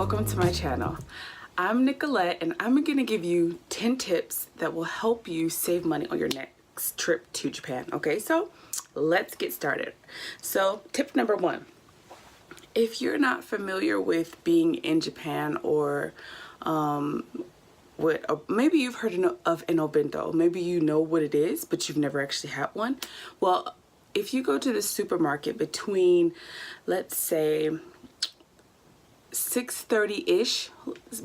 welcome to my channel. I'm Nicolette and I'm going to give you 10 tips that will help you save money on your next trip to Japan. Okay, so let's get started. So tip number 1, if you're not familiar with being in Japan or maybe you've heard of an Opentoe, maybe you know what it is but you've never actually had one. Well, if you go to the supermarket between, let's say, 6:30-ish,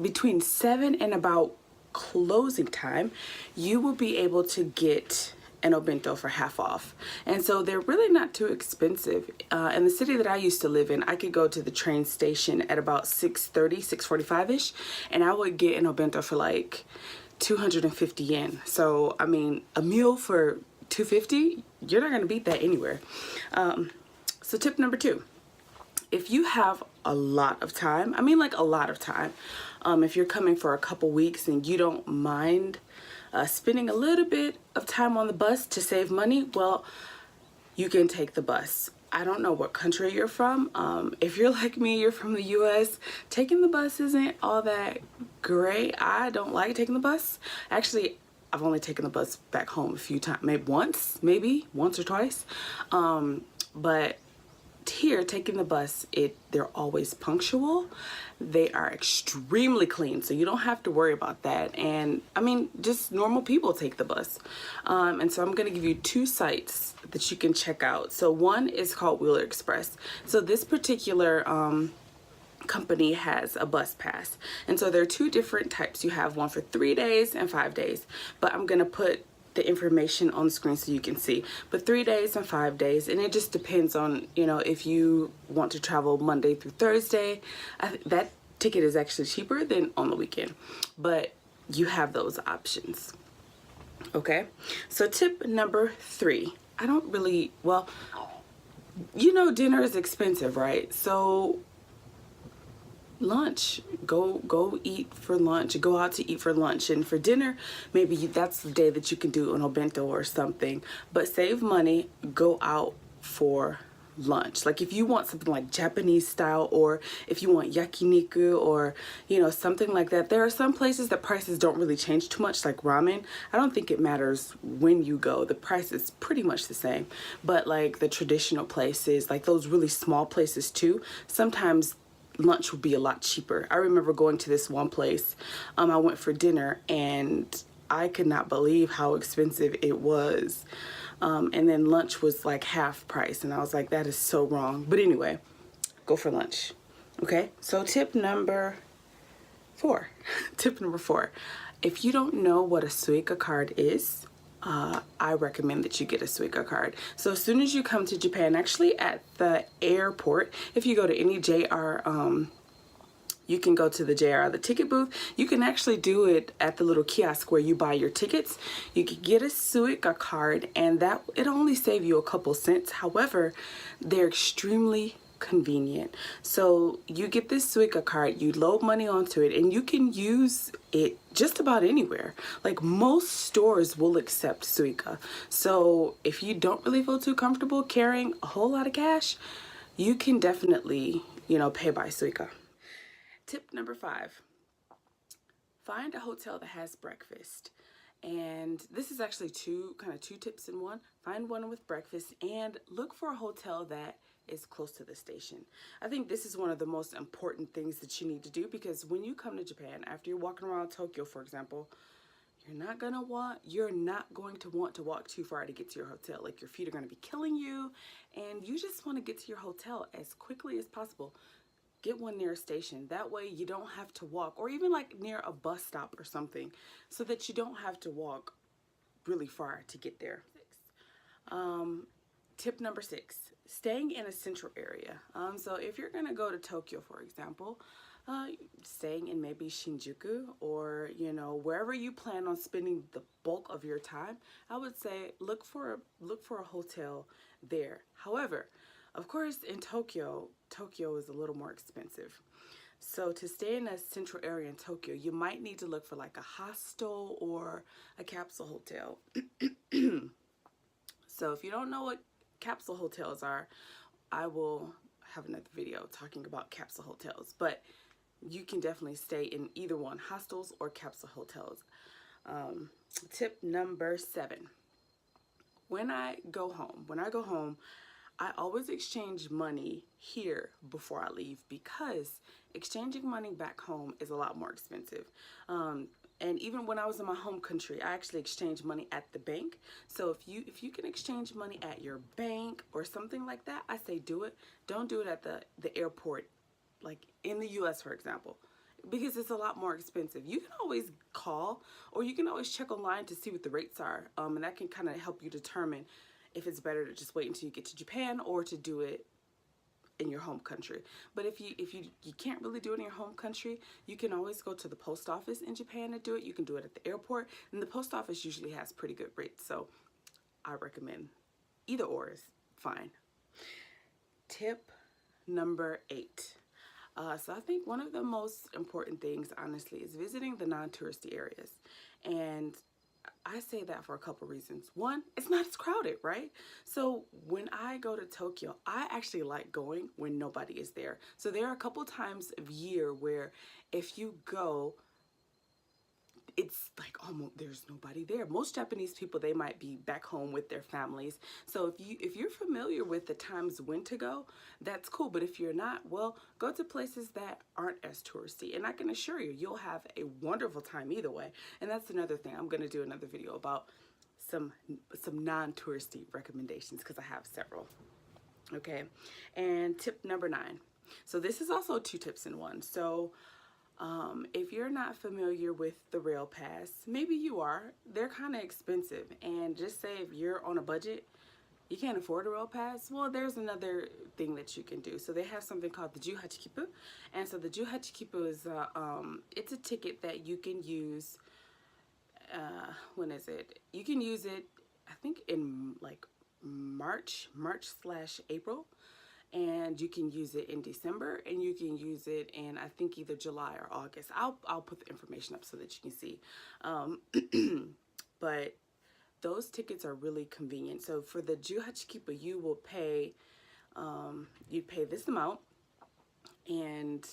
between 7 and about closing time, you will be able to get an Opentoe for half off. And so they're really not too expensive. In the city that I used to live in, I could go to the train station at about 6:30, 6:45-ish, and I would get an Opentoe for like 250 yen. So, I mean, a meal for 250, you're not gonna beat that anywhere. So tip number 2, if you have a lot of time, I mean like a lot of time, if you're coming for a couple weeks and you don't mind spending a little bit of time on the bus to save money, well, you can take the bus. I don't know what country you're from. If you're like me, you're from the US, taking the bus isn't all that great. I don't like taking the bus. Actually, I've only taken the bus back home a few times, maybe once or twice. But here, taking the bus, they're always punctual. They are extremely clean, so you don't have to worry about that. And I mean, just normal people take the bus. And so I'm going to give you 2 sites that you can check out. So one is called Wheeler Express. So this particular company has a bus pass, and so there are 2 different types. You have one for 3 days and 5 days, but I'm going to put the information on the screen so you can see. But 3 days and 5 days, and it just depends on, you know, if you want to travel Monday through Thursday, that ticket is actually cheaper than on the weekend, but you have those options. Okay, so tip number 3, I don't really, well, you know, dinner is expensive, right? So lunch, go eat for lunch, go out to eat for lunch. And for dinner, maybe that's the day that you can do an Opentoe or something. But save money, go out for lunch. Like if you want something like Japanese style, or if you want yakiniku, or you know, something like that. There are some places that prices don't really change too much, like ramen. I don't think it matters when you go, the price is pretty much the same. But like the traditional places, like those really small places too, sometimes lunch would be a lot cheaper. I remember going to this one place, I went for dinner and I could not believe how expensive it was. And then lunch was like half price, and I was like, that is so wrong. But anyway, go for lunch. Okay, so tip number 4. Tip number 4, if you don't know what a Suika card is, I recommend that you get a Suika card. So as soon as you come to Japan, actually at the airport, if you go to any JR, you can go to the JR, the ticket booth. You can actually do it at the little kiosk where you buy your tickets. You can get a Suika card, and that it only save you a couple cents. However, they're extremely convenient. So you get this Suika card, you load money onto it, and you can use it just about anywhere. Like most stores will accept Suika. So if you don't really feel too comfortable carrying a whole lot of cash, you can definitely, you know, pay by Suika. Tip number 5, find a hotel that has breakfast. And this is actually two tips in one. Find one with breakfast and look for a hotel that is close to the station. I think this is one of the most important things that you need to do, because when you come to Japan, after you're walking around Tokyo, for example, you're not going to want to walk too far to get to your hotel. Like your feet are going to be killing you, and you just want to get to your hotel as quickly as possible. Get one near a station. That way you don't have to walk, or even like near a bus stop or something, so that you don't have to walk really far to get there. Tip number 6, staying in a central area. So if you're gonna go to Tokyo, for example, staying in maybe Shinjuku, or you know, wherever you plan on spending the bulk of your time, I would say look for a hotel there. However, of course, in Tokyo is a little more expensive. So to stay in a central area in Tokyo, you might need to look for like a hostel or a capsule hotel. So if you don't know what capsule hotels are, I will have another video talking about capsule hotels. But you can definitely stay in either one, hostels or capsule hotels. Tip number 7. When I go home, I always exchange money here before I leave, because exchanging money back home is a lot more expensive. And even when I was in my home country, I actually exchanged money at the bank. So if you can exchange money at your bank or something like that, I say do it. Don't do it at the airport, like in the US, for example, because it's a lot more expensive. You can always call, or you can always check online to see what the rates are, and that can kind of help you determine if it's better to just wait until you get to Japan or to do it in your home country. But if you can't really do it in your home country, you can always go to the post office in Japan to do it. You can do it at the airport, and the post office usually has pretty good rates, so I recommend either or is fine. Tip number 8. So I think one of the most important things, honestly, is visiting the non-touristy areas. And I say that for a couple reasons. One, it's not as crowded, right? So when I go to Tokyo, I actually like going when nobody is there. So there are a couple times of year where if you go, it's like almost there's nobody there. Most Japanese people, they might be back home with their families. So if you're familiar with the times when to go, that's cool. But if you're not, well, go to places that aren't as touristy, and I can assure you, you'll have a wonderful time either way. And that's another thing. I'm going to do another video about some non-touristy recommendations, because I have several. Okay, and tip number 9. So this is also 2 tips in one. So if you're not familiar with the rail pass, maybe you are, they're kind of expensive. And just say if you're on a budget, you can't afford a rail pass, well, there's another thing that you can do. So they have something called the Juhachikipu. And so the Juhachikipu is, it's a ticket that you can use, when is it? You can use it, I think in like March/April. And you can use it in December, and you can use it in, I think, either July or August. I'll put the information up so that you can see. But those tickets are really convenient. So for the Juhachikipu, you will pay, you pay this amount, and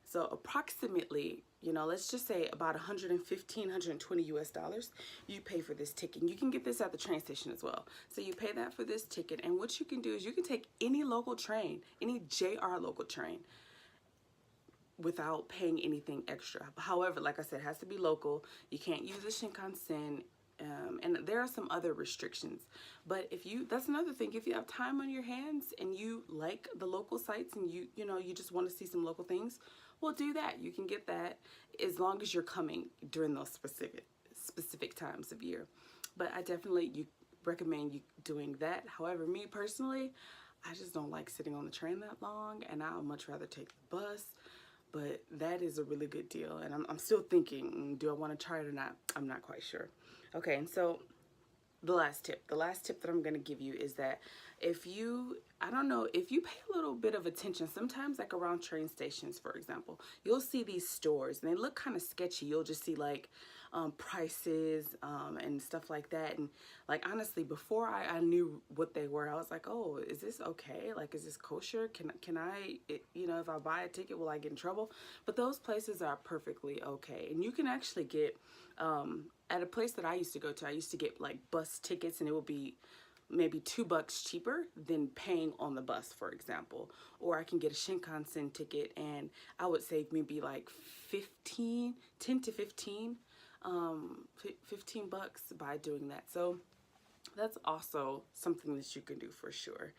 so approximately, you know, let's just say about 115, 120 US dollars you pay for this ticket. And you can get this at the train station as well. So you pay that for this ticket, and what you can do is you can take any local train, any JR local train, without paying anything extra. However, like I said, it has to be local. You can't use the Shinkansen. And there are some other restrictions, but that's another thing, if you have time on your hands and you like the local sites, and you just want to see some local things, well, do that. You can get that as long as you're coming during those specific times of year. But I definitely recommend you doing that. However, me personally, I just don't like sitting on the train that long, and I'll much rather take the bus. But that is a really good deal, and I'm still thinking, do I want to try it or not? I'm not quite sure. Okay, and so the last tip that I'm going to give you is that if you pay a little bit of attention, sometimes like around train stations, for example, you'll see these stores and they look kind of sketchy. You'll just see like prices and stuff like that. And like, honestly, before I knew what they were, I was like, oh, is this okay? Like, is this kosher? Can I, if I buy a ticket, will I get in trouble? But those places are perfectly okay. And you can actually get, at a place that I used to go to, I used to get like bus tickets, and it would be maybe $2 cheaper than paying on the bus, for example. Or I can get a Shinkansen ticket, and I would save maybe like 10 to 15 bucks by doing that. So that's also something that you can do for sure.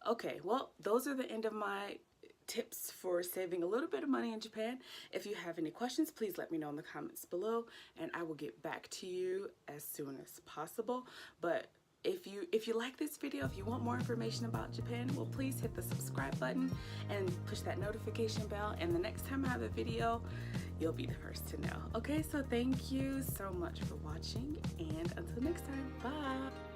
Okay, well, those are the end of my tips for saving a little bit of money in Japan. If you have any questions, please let me know in the comments below, and I will get back to you as soon as possible. But if you like this video, if you want more information about Japan, well, please hit the subscribe button and push that notification bell, and the next time I have a video, you'll be the first to know. Okay, so thank you so much for watching, and until next time, bye.